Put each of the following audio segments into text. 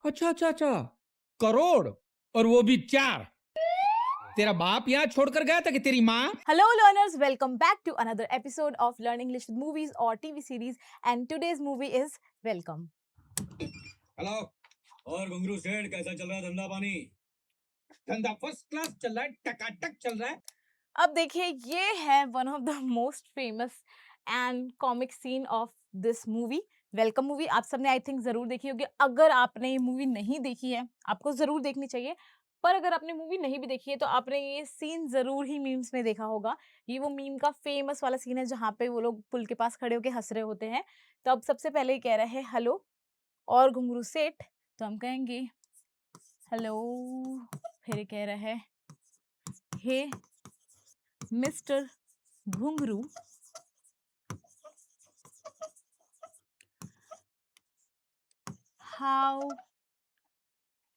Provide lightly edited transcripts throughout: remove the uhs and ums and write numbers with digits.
अच्छा अच्छा अच्छा, करोड़, और वो भी 4। तेरा बाप यहाँ छोड़कर गया था कि तेरी माँ? Hello, learners. Welcome back to another episode of Learn English with Movies or TV series. And today's movie is Welcome. Hello. और घुंगरू सेठ, कैसा चल रहा है धंधा पानी? धंधा फर्स्ट क्लास चल रहा है, टकाटक चल रहा है। अब देखिए, ये है one of the most famous and comic scene of this movie Welcome movie. आप सबने आई थिंक जरूर देखी होगी। अगर आपने ये मूवी नहीं देखी है, आपको जरूर देखनी चाहिए। पर अगर आपने मूवी नहीं भी देखी है तो आपने ये सीन जरूर ही मीम्स में देखा होगा। ये वो मीम का फेमस वाला सीन है जहाँ पे वो लोग पुल के पास खड़े होकर हंस रहे होते हैं। तो अब सबसे पहले ये कह रहा है हेलो और घुंगरू सेठ, तो हम कहेंगे हेलो। फिर ये कह रहा है हे मिस्टर घुंगरू, how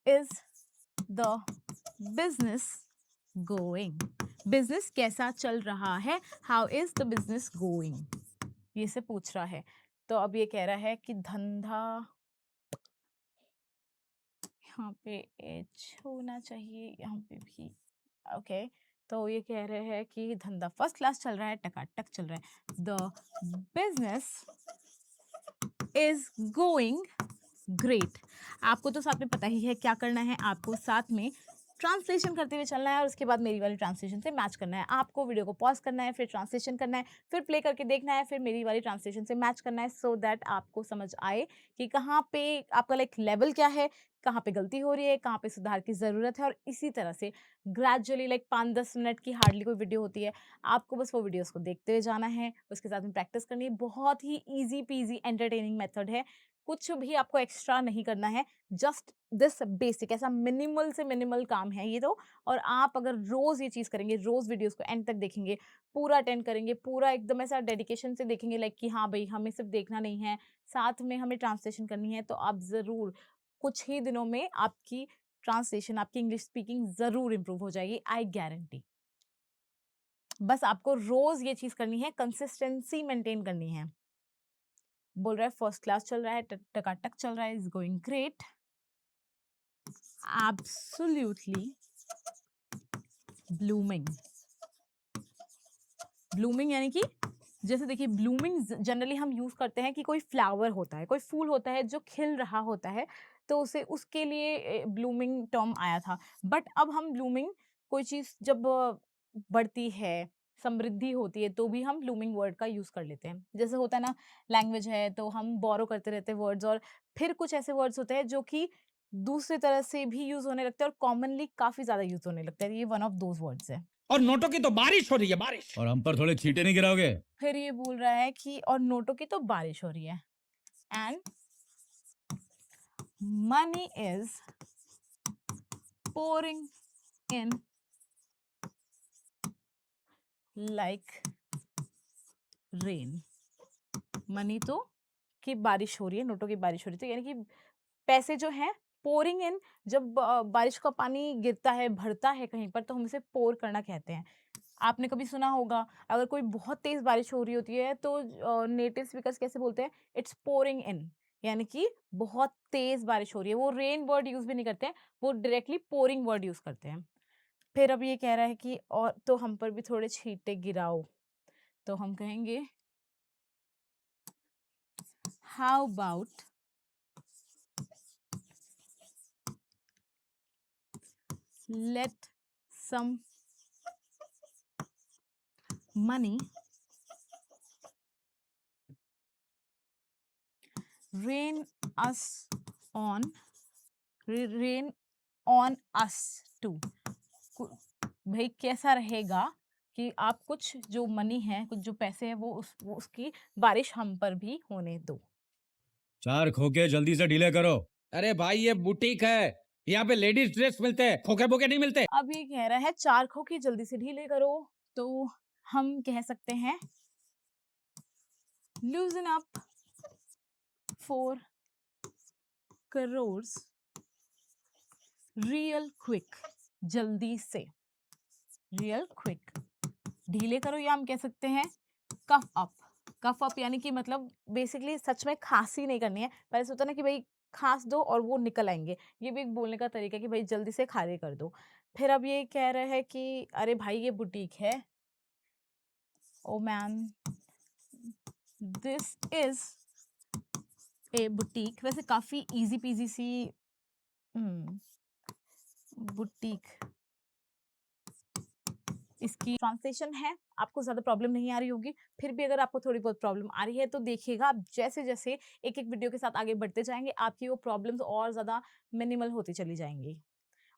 is the business going? Business कैसा चल रहा है? How is the business going? ये से पूछ रहा है। तो अब ये कह रहा है कि धंधा, यहाँ पे एच होना चाहिए, यहाँ पे भी ओके। तो ये कह रहे हैं कि धंधा फर्स्ट क्लास चल रहा है, टकाटक चल रहा है। The business is going great. आपको तो साथ में पता ही है क्या करना है। आपको साथ में ट्रांसलेशन करते हुए चलना है और उसके बाद मेरी वाली ट्रांसलेशन से मैच करना है। आपको वीडियो को पॉज करना है, फिर ट्रांसलेशन करना है, फिर प्ले करके देखना है, फिर मेरी वाली ट्रांसलेशन से मैच करना है, सो दैट आपको समझ आए कि कहाँ पे आपका लाइक लेवल क्या है, कहाँ पे गलती हो रही है, कहाँ पे सुधार की ज़रूरत है। और इसी तरह से ग्रेजुअली लाइक 5-10 मिनट की हार्डली कोई वीडियो होती है, आपको बस वो वीडियोस को देखते हुए जाना है, उसके साथ में प्रैक्टिस करनी है। बहुत ही ईजी पीजी एंटरटेनिंग मेथड है। कुछ भी आपको एक्स्ट्रा नहीं करना है, जस्ट दिस बेसिक, ऐसा मिनिमल से मिनिमल काम है ये तो। और आप अगर रोज ये चीज करेंगे, रोज वीडियोस को एंड तक देखेंगे, पूरा अटेंड करेंगे, पूरा एकदम ऐसा डेडिकेशन से देखेंगे लाइक कि हाँ भाई हमें सिर्फ देखना नहीं है, साथ में हमें ट्रांसलेशन करनी है, तो आप जरूर कुछ ही दिनों में आपकी ट्रांसलेशन, आपकी इंग्लिश स्पीकिंग जरूर इंप्रूव हो जाएगी, आई गारंटी। बस आपको रोज ये चीज करनी है, कंसिस्टेंसी मेंटेन करनी है। बोल रहा है फर्स्ट क्लास चल रहा है, टकाटक चल रहा है, is going great, absolutely blooming. Blooming यानी कि जैसे देखिए, ब्लूमिंग जनरली हम यूज करते हैं कि कोई फ्लावर होता है, कोई फूल होता है जो खिल रहा होता है, तो उसे उसके लिए ब्लूमिंग टर्म आया था। बट अब हम ब्लूमिंग, कोई चीज जब बढ़ती है, समृद्धि होती है, तो भी हम ब्लूमिंग वर्ड का यूज कर लेते हैं। जैसे होता है ना, लैंग्वेज है तो हम बोरो करते रहते हैं वर्ड्स, और फिर कुछ ऐसे वर्ड्स होते हैं जो कि दूसरी तरह से भी यूज होने लगते हैं और कॉमनली काफी ज्यादा यूज होने लगता है। ये वन ऑफ दोज वर्ड्स है। और नोटों की तो बारिश हो रही है, बारिश। और हम पर थोड़े छींटे नहीं गिराओगे? फिर ये बोल रहा है कि और नोटों की तो बारिश हो रही है, and money is pouring in like rain। Money तो की बारिश हो रही है, नोटों की बारिश हो रही है, तो यानी कि पैसे जो हैं पोरिंग इन, जब बारिश का पानी गिरता है, भरता है कहीं पर, तो हम इसे पोर करना कहते हैं। आपने कभी सुना होगा, अगर कोई बहुत तेज बारिश हो रही होती है तो नेटिव स्पीकर्स कैसे बोलते हैं, इट्स पोरिंग इन, यानी कि बहुत तेज बारिश हो रही है। वो रेन वर्ड यूज भी नहीं करते हैं, वो डायरेक्टली पोरिंग वर्ड यूज करते हैं। फिर अब ये कह रहा है कि और तो हम पर भी थोड़े छींटे गिराओ, तो हम कहेंगे how about let some money rain us on rain on us too। भाई कैसा रहेगा कि आप कुछ जो मनी है, कुछ जो पैसे हैं, वो उसकी बारिश हम पर भी होने दो। 4 खोके जल्दी से ढीले करो। अरे भाई ये बुटीक है, यहाँ पे लेडीज ड्रेस मिलते हैं, खोखे बोके नहीं मिलते। अब ये कह रहा है 4 खोखे जल्दी से ढीले करो, तो हम कह सकते हैं लूजन अप 4 crores रियल क्विक, जल्दी से, रियल क्विक। ढीले करो या हम कह सकते हैं कफ अप। कफ अप यानी कि मतलब बेसिकली सच में खांसी नहीं करनी है। पहले से होता है ना कि भाई खास दो और वो निकल आएंगे। ये भी एक बोलने का तरीका है कि भाई जल्दी से खाली कर दो। फिर अब ये कह रहा है कि अरे भाई ये बुटीक है, oh man this is a boutique. वैसे काफी इजी पीजी सी बुटीक इसकी ट्रांसलेशन है। आपको ज़्यादा प्रॉब्लम नहीं आ रही होगी, फिर भी अगर आपको थोड़ी बहुत प्रॉब्लम आ रही है तो देखिएगा, आप जैसे जैसे एक एक वीडियो के साथ आगे बढ़ते जाएंगे आपकी वो प्रॉब्लम्स और ज़्यादा मिनिमल होती चली जाएंगी।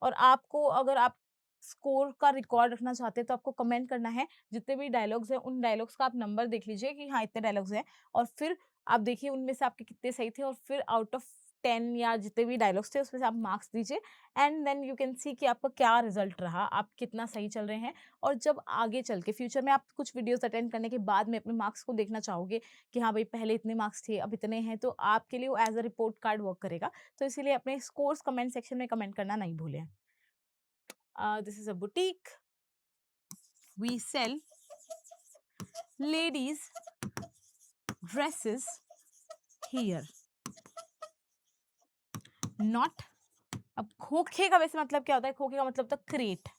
और आपको अगर आप स्कोर का रिकॉर्ड रखना चाहते हैं तो आपको कमेंट करना है, जितने भी डायलॉग्स हैं उन डायलॉग्स का आप नंबर देख लीजिए कि हाँ इतने डायलॉग्स हैं, और फिर आप देखिए उनमें से आपके कितने सही थे, और फिर आउट ऑफ 10 या जितने भी डायलॉग्स थे उसमें से आप मार्क्स दीजिए, and then you can see कि आपका क्या रिजल्ट रहा, आप कितना सही चल रहे हैं। और जब आगे चल के फ्यूचर में आप कुछ वीडियोस अटेंड करने के बाद में अपने मार्क्स को देखना चाहोगे कि हाँ भाई पहले इतने मार्क्स थे अब इतने हैं, तो आपके लिए वो as a report card work करेगा। तो इसीलिए अपने स्कोर्स कमेंट सेक्शन में कमेंट करना नहीं भूलें। This is a boutique. We sell ladies dresses here. Not. अब खोखे का वैसे मतलब क्या होता है? खोखे का मतलब होता है क्रेट।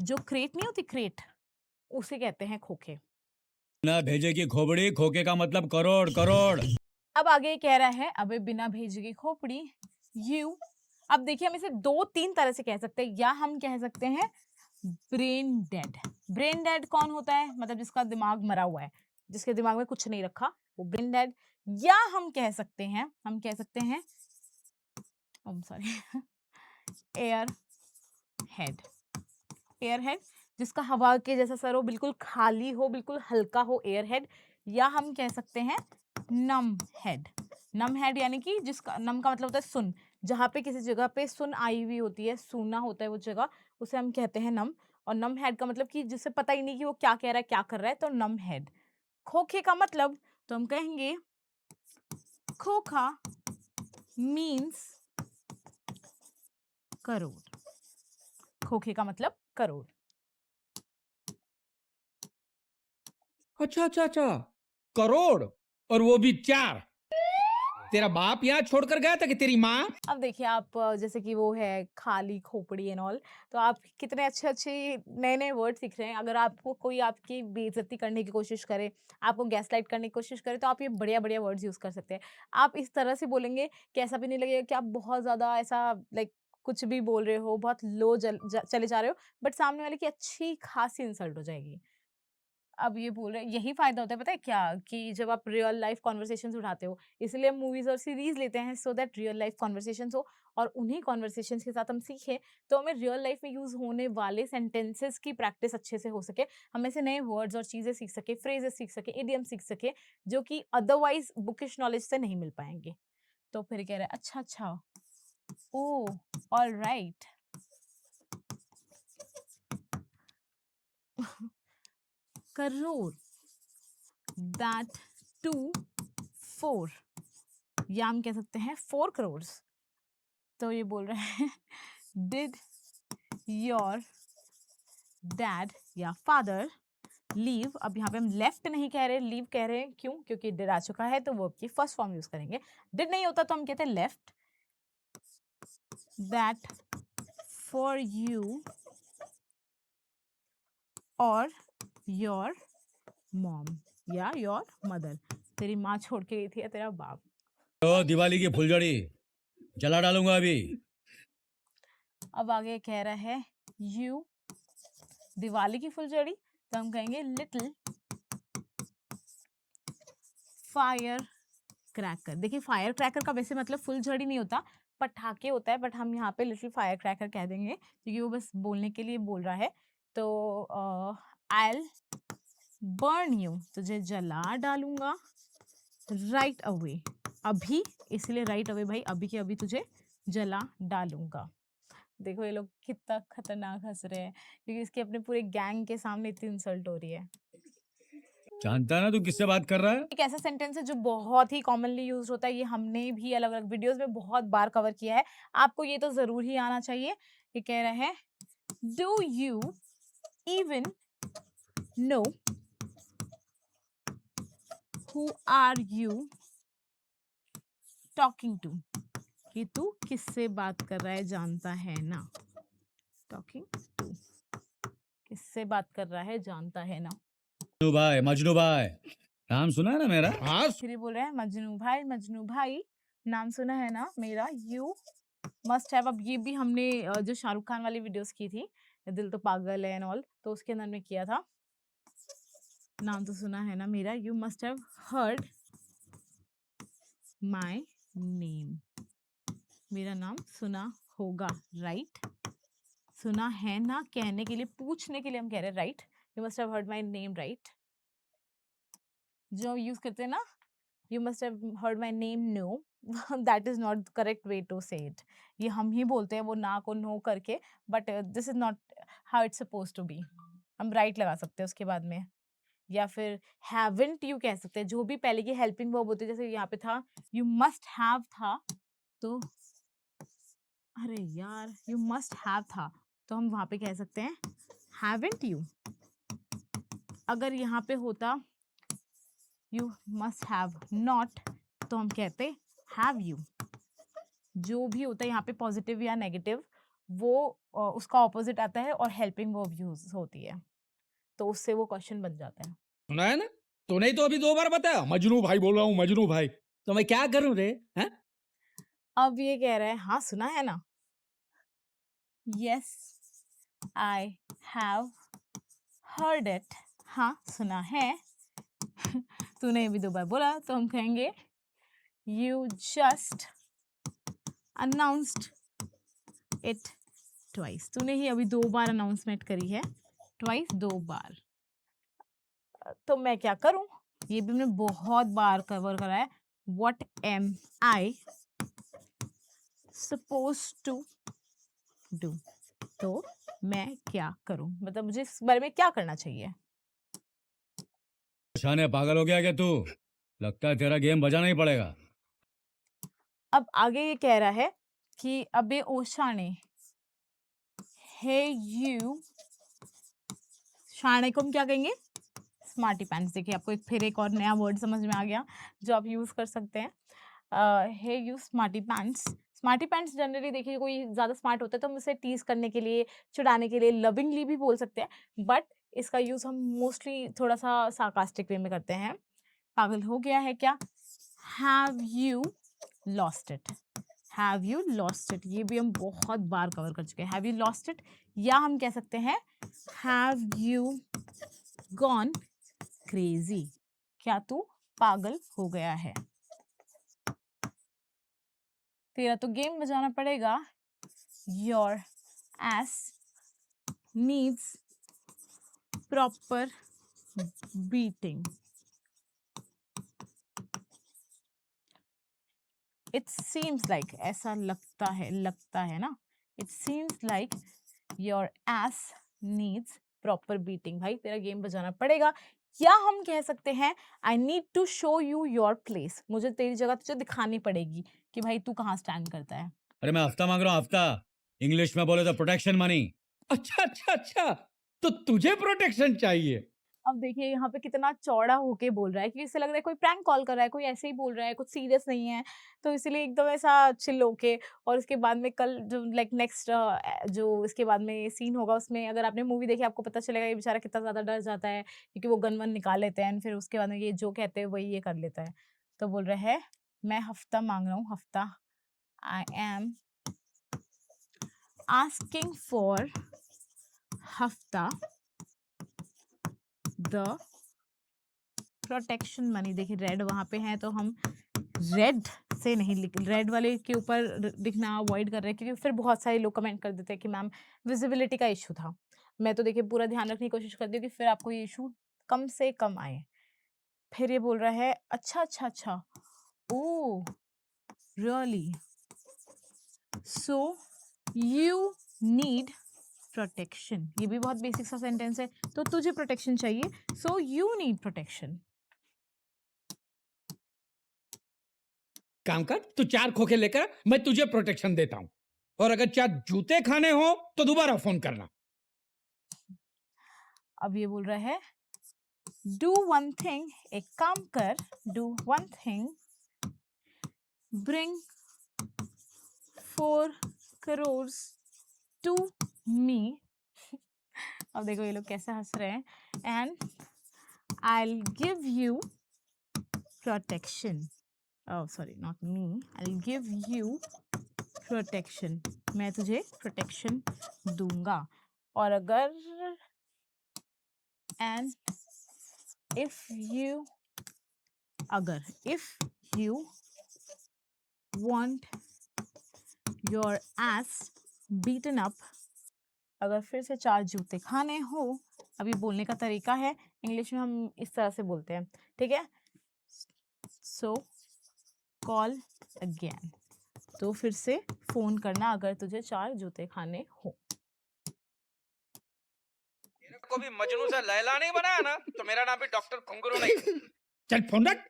जो क्रेट नहीं होती, क्रेट, उसे कहते हैं खोखे। ना भेजे की खोपड़ी, खोके का मतलब करोड़ करोड़। अब आगे कह रहा है अबे बिना भेजे की खोपड़ी यू। अब देखिए हम इसे दो तीन तरह से कह सकते हैं, या हम कह सकते हैं ब्रेन डेड। ब्रेन डेड कौन होता है? मतलब जिसका दिमाग मरा हुआ है, जिसके दिमाग में कुछ नहीं रखा, वो ब्रेन डेड। या हम कह सकते हैं sorry air head. Air head जिसका हवा के जैसा सर हो, बिल्कुल खाली हो, बिल्कुल हल्का हो, एयर हेड। या हम कह सकते हैं नम हेड। नम हेड यानी कि जिसका नम का मतलब होता है सुन, जहाँ पे किसी जगह पे सुन आई हुई होती है, सूना होता है वो जगह, उसे हम कहते हैं नम। और नम हेड का मतलब कि जिसे पता ही नहीं कि वो क्या कह रहा है क्या कर रहा है, तो नम हेड। खोखे का मतलब तो हम कहेंगे खोखा मीन्स करोड़। खोखे का मतलब करोड़। अच्छा अच्छा अच्छा, करोड़, और वो भी 4। तेरा बाप यहाँ छोड़कर गया था कि तेरी माँ? अब देखिए आप जैसे कि वो है खाली खोपड़ी एंड ऑल, तो आप कितने अच्छे अच्छे नए नए वर्ड सीख रहे हैं। अगर आपको कोई आपकी बेइज्जती करने की कोशिश करे, आपको गैसलाइट करने की कोशिश करे, तो आप ये बढ़िया बढ़िया वर्ड्स यूज कर सकते हैं। आप इस तरह से बोलेंगे कि ऐसा भी नहीं लगेगा कि आप बहुत ज्यादा ऐसा लाइक कुछ भी बोल रहे हो, बहुत लो चले जा रहे हो, बट सामने वाले की अच्छी खासी इंसल्ट हो जाएगी। अब ये बोल रहे हैं यही फ़ायदा होता है पता है क्या? कि जब आप रियल लाइफ़ कन्वर्सेशंस उठाते हो, इसलिए हम मूवीज़ और सीरीज़ लेते हैं so that real life conversations हो, और उन्हीं कन्वर्सेशंस के साथ हम सीखें, तो हमें रियल लाइफ़ में यूज़ होने वाले सेंटेंसेस की प्रैक्टिस अच्छे से हो सके। हम ऐसे नए वर्ड्स और चीज़ें सीख सकें, फ्रेजेस सीख सकें, इडियम सीख सकें, जो कि अदरवाइज़ बुकिश नॉलेज से नहीं मिल पाएँगे। तो फिर कह रहे हैं अच्छा, अच्छा, ओह! ऑलराइट। करोड़, दैट टू 4, या हम कह सकते हैं 4 करोड़। तो ये बोल रहे हैं डिड योर डैड या फादर लीव। अब यहाँ पे हम लेफ्ट नहीं कह रहे, लीव कह रहे हैं। क्यों? क्योंकि डिड आ चुका है तो वो की फर्स्ट फॉर्म यूज करेंगे। डिड नहीं होता तो हम कहते हैं लेफ्ट दैट फॉर यू और योर मॉम या योर मदर। तेरी माँ छोड़ के गई थी या तेरा बाप। तो दिवाली की फुलझड़ी जला डालूंगा अभी। अब आगे कह रहा है यू दिवाली की फुलझड़ी, तो हम कहेंगे लिटिल फायर क्रैकर। देखिए फायर क्रैकर का वैसे मतलब फुलझड़ी नहीं होता, पटाखे होता है, बट हम यहाँ पे लिटिल फायर क्रैकर कह देंगे क्योंकि वो बस बोलने के लिए बोल रहा है। तो आई बर्न यू, तुझे जला डालूंगा, राइट अवे, अभी, इसलिए राइट अवे भाई, अभी के अभी तुझे जला डालूंगा। देखो ये लोग कितना खतरनाक हंस रहे हैं क्योंकि इसके अपने पूरे गैंग के सामने इतनी इंसल्ट हो रही है। जानता ना तू किससे बात कर रहा है? एक ऐसा सेंटेंस है जो बहुत ही कॉमनली यूज होता है, ये हमने भी अलग अलग वीडियोस में बहुत बार कवर किया है, आपको ये तो जरूर ही आना चाहिए। ये कह रहा है do you even know who are you talking to, कि तू किससे बात कर रहा है जानता है ना, टॉकिंग टू, किससे बात कर रहा है जानता है ना। मजनू भाई नाम सुना है ना मेरा? हाँ फिर ये बोल रहे हैं मजनू भाई नाम सुना है ना मेरा, यू मस्ट हैव। अब ये भी हमने जो शाहरुख खान वाली वीडियोस की थी, दिल तो पागल है एंड ऑल, तो उसके अंदर में किया था। नाम तो सुना है ना मेरा, you must have heard my name, मेरा नाम सुना होगा, राइट। सुना है ना कहने के लिए, पूछने के लिए हम कह रहे हैं right, you must have heard my name, right. जो यूज करते हैं ना, you must have heard my name, no, that is not correct way to say it. ये हम ही बोलते हैं वो ना को नो करके, but this is not how it's suppose to be. हम राइट लगा सकते हैं उसके बाद में, या फिर हैवंट यू कह सकते हैं। जो भी पहले की हेल्पिंग वर्ब होती है, जैसे यहाँ पे था यू मस्ट हैव था, तो अरे यार यू मस्ट हैव था, तो हम वहां पे कह सकते हैं हैवंट यू। अगर यहाँ पे होता यू मस्ट हैव नॉट, तो हम कहते हैव यू। जो भी होता है यहाँ पे पॉजिटिव या नेगेटिव, वो उसका ऑपोजिट आता है और हेल्पिंग वर्ब यूज होती है, तो उससे वो क्वेश्चन बन जाता है। सुना है ना, तूने ही तो अभी 2 बार बताया मजनू भाई बोल रहा हूँ मजनू भाई, तो मैं क्या करूं रे? हैं? अब ये कह रहा है हाँ सुना है ना, yes I have heard it, हाँ सुना है। तूने भी 2 बार बोला, तो हम कहेंगे you just announced it twice, तूने ही अभी 2 बार अनाउंसमेंट करी है, ट्वाइस 2 बार। तो मैं क्या करूं, ये भी हमने बहुत बार कवर करा है। What am I suppose to do, तो मैं क्या करूं, मतलब मुझे इस बारे में क्या करना चाहिए। शाने पागल हो गया क्या तू? लगता है तेरा गेम बजाना ही पड़ेगा। अब आगे ये कह रहा है कि अबे ओशाने, हे यू, शाने को हम क्या कहेंगे, स्मार्टी पैंट्स। देखिए आपको फिर एक और नया वर्ड समझ में आ गया जो आप यूज कर सकते हैं। Hey you smarty pants. Smarty pants generally देखिए कोई ज्यादा स्मार्ट होता है तो हम उसे टीज करने के लिए, चिढ़ाने के लिए, लविंगली भी बोल सकते हैं, बट इसका यूज हम मोस्टली थोड़ा सा सार्कास्टिक वे में करते हैं। पागल हो गया है क्या, have you lost it, have you lost it, ये भी हम बहुत बार कवर कर चुके हैं, हैव यू लॉस्ट इट। या हम कह सकते हैं हैव यू गॉन क्रेजी, क्या तू पागल हो गया है। तेरा तो गेम बजाना पड़ेगा, your S needs proper beating. It seems like, ऐसा लगता है ना, it seems like your S needs proper beating. भाई तेरा गेम बजाना पड़ेगा। या हम कह सकते हैं I need to show you your place, मुझे तेरी जगह तुझे दिखानी पड़ेगी कि भाई तू कहाँ स्टैंड करता है। अरे मैं हफ्ता मांग रहा हूँ, हफ्ता। इंग्लिश में बोले तो प्रोटेक्शन मनी। अच्छा अच्छा अच्छा, तो तुझे प्रोटेक्शन चाहिए? अब देखिए यहाँ पे कितना चौड़ा होके बोल रहा है, क्योंकि इससे लग रहा है कोई प्रैंक कॉल कर रहा है, कोई ऐसे ही बोल रहा है, कुछ सीरियस नहीं है, तो इसीलिए एकदम ऐसा चिल होके। और उसके बाद में कल जो लाइक नेक्स्ट जो इसके बाद में सीन होगा, उसमें अगर आपने मूवी देखी आपको पता चलेगा ये बेचारा कितना ज्यादा डर जाता है, क्योंकि वो गन वन निकाल लेते हैं फिर उसके बाद में ये जो कहते हैं वही ये कर लेता है। तो बोल रहे हैं मैं हफ्ता मांग रहा हूँ, हफ्ता, आई एम आस्किंग फॉर हफ्ता द प्रोटेक्शन मनी। देखिए रेड वहां पे है तो हम रेड से नहीं लिख, रेड वाले के ऊपर लिखना अवॉइड कर रहे हैं, क्योंकि फिर बहुत सारे लोग कमेंट कर देते हैं कि मैम विजिबिलिटी का इशू था। मैं तो देखिए पूरा ध्यान रखने की कोशिश करती हूँ कि फिर आपको ये इशू कम से कम आए। फिर ये बोल रहा है अच्छा अच्छा अच्छा, oh really, so you need protection. ये भी बहुत बेसिक सा सेंटेंस है, तो तुझे प्रोटेक्शन चाहिए, सो यू नीड प्रोटेक्शन। काम कर, तू 4 खोखे लेकर आ, मैं तुझे प्रोटेक्शन देता हूं। और अगर 4 जूते खाने हो तो दोबारा फोन करना। अब ये बोल रहा है डू वन थिंग, एक काम कर, do one thing bring 4 crores to me. अब देखो ये लोग कैसे हंस रहे हैं. And I'll give you protection. Oh, sorry, not me. I'll give you protection. मैं तुझे protection दूंगा. और अगर and if you want your ass beaten up, अगर फिर से 4 जूते खाने हो. अभी बोलने का तरीका है, इंग्लिश में हम इस तरह से बोलते हैं, ठीक है. सो कॉल अगेन, तो फिर से फोन करना अगर तुझे 4 जूते खाने हो. को भी मजनू से लैला नहीं बनाया ना, तो मेरा नाम भी डॉक्टर घुंगरू नहीं. चल फोन रख.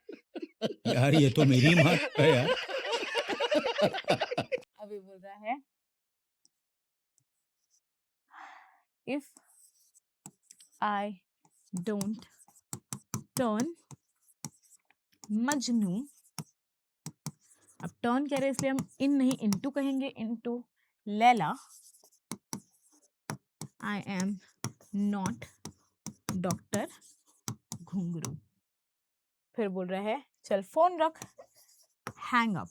यार ये तो मेरी माँ है यार. अभी बोल रहा है if I don't turn Majnu. अब टर्न कह रहे हैं इसलिए हम इन नहीं इनटू कहेंगे. Into Laila, I am not doctor घुंगरू. फिर बोल रहा है चल फोन रख. Hang up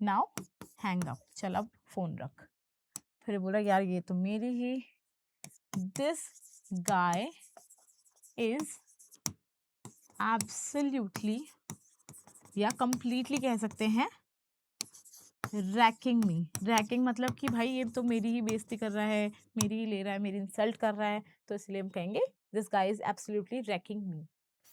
now. Hang up, चल अब फोन रख. फिर बोला यार ये तो मेरी ही. दिस गाय इज एब्सोल्युटली या कंप्लीटली कह सकते हैं रैकिंग मी. रैकिंग मतलब कि भाई ये तो मेरी ही बेइज्जती कर रहा है, मेरी ही ले रहा है, मेरी इंसल्ट कर रहा है, तो इसलिए हम कहेंगे this guy is absolutely racking me.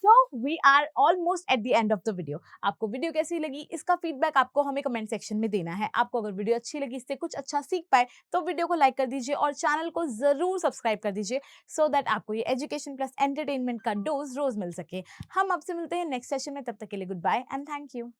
So we are almost at the end of the video. आपको वीडियो कैसी लगी इसका फीडबैक आपको हमें कमेंट सेक्शन में देना है. आपको अगर वीडियो अच्छी लगी, इससे कुछ अच्छा सीख पाए, तो वीडियो को लाइक कर दीजिए और चैनल को जरूर सब्सक्राइब कर दीजिए, सो दैट आपको ये एजुकेशन प्लस एंटरटेनमेंट का डोज रोज मिल सके. हम आपसे मिलते हैं नेक्स्ट सेशन में. तब तक के लिए goodbye and thank you.